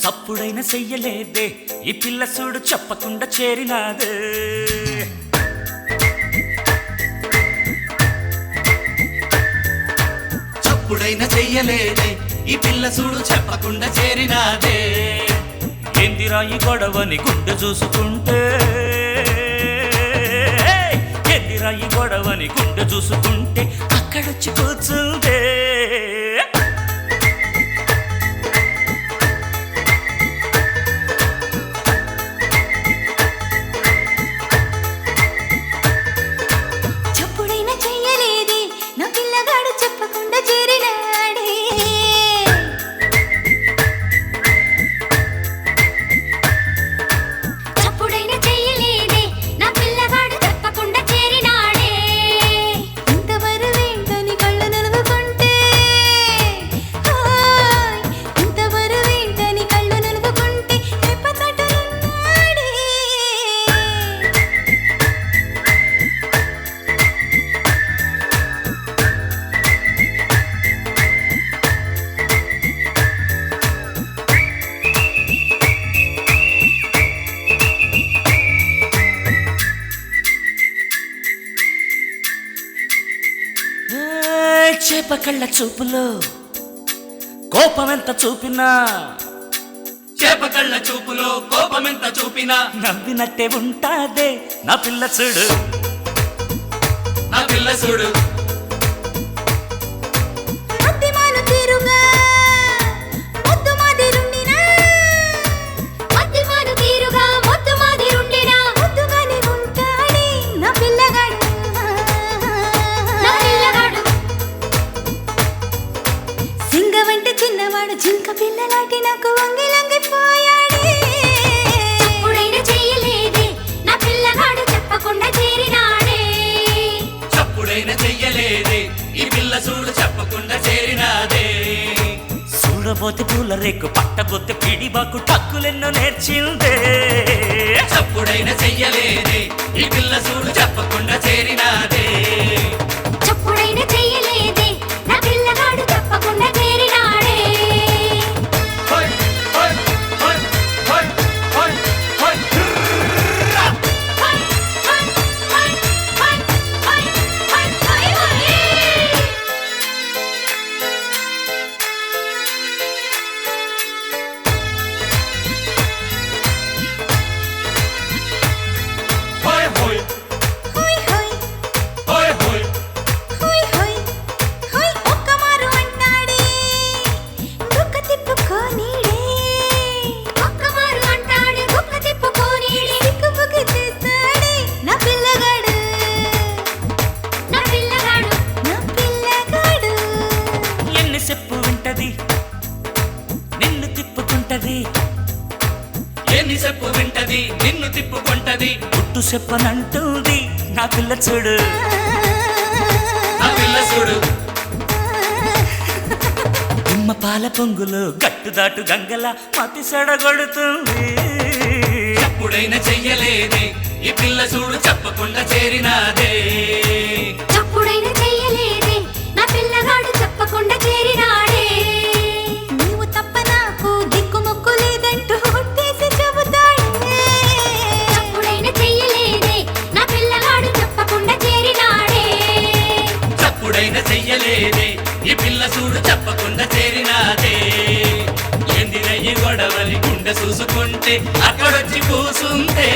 తప్పుడైన చెయ్యలేదే ఈ పిల్ల చూడు చెప్పకుండా చేరినాదే తప్పుడైన చెయ్యలేదే ఈ పిల్ల చూడు చెప్పకుండా చేరినాదే ఏందిరా ఈ గొడవని గుండె చూసుకుంటే ఏందిరా ఈ గొడవని గుండె చూసుకుంటే అక్కడొచ్చి కూర్చుంటే చేప కళ్ళ చూపులో కోపమెంత చూపినా చేప కళ్ళ చూపులో కోపమెంత చూపినా నవ్వినట్టే ఉంటాదే నా పిల్ల చూడు నా పిల్ల చూడు చిన్నవాడు జింక పిల్లలాంటి నాకు వంగి లొంగిపోయాడే చప్పుడైనా చెయ్యలేదే నా పిల్లగాడు చెప్పకుండా చేరినాడే చప్పుడైనా చెయ్యలేదే ఈ పిల్ల చూడు చెప్పకుండా చేరినాదే చూడబోతే పూల రేకు పట్టబోతే పిడిబాకు టక్కులెన్నో నేర్చిందే చప్పుడైనా చెయ్యలేదే ఈ పిల్ల చూడు చెప్పకుండా చేరినాదే చప్పుడైనా చెయ్యలేదే నా పిల్లగాడు చెప్పకుండా చేరినాడే చెప్పు వింటది నిన్ను తిప్పుకుంటది ఎన్ని చెప్పు వింటది నిన్ను తిప్పుకుంటది గుట్టు చెప్పనంటుంది నా పిల్ల చూడు నా పిల్ల చూడు నిమ్మ పాల పొంగులో గట్టుదాటు గంగల మతి సెడగొడుతుంది చప్పుడైనా చెయ్యలేదే ఈ పిల్ల చూడు చెప్పకుండా చేరినాదే చప్పుడైనా చెయ్యలేదే నా పిల్లగాడు చెప్పకుండా చేరినాడే నీవు తప్ప నాకు దిక్కుమొక్కు లేదంటూ ఒట్టేసి చెబుతాడే చప్పుడైనా చెయ్యలేదే నా పిల్లగాడు చెప్పకుండా చేరినాడే చప్పుడైనా చెయ్యలేదే ఈ పిల్ల చూడు చెప్పకుండా చేరినాదే ఏందిరయ్యి గొడవలి గుండె చూసుకుంటే అక్కడొచ్చి కూసుంటే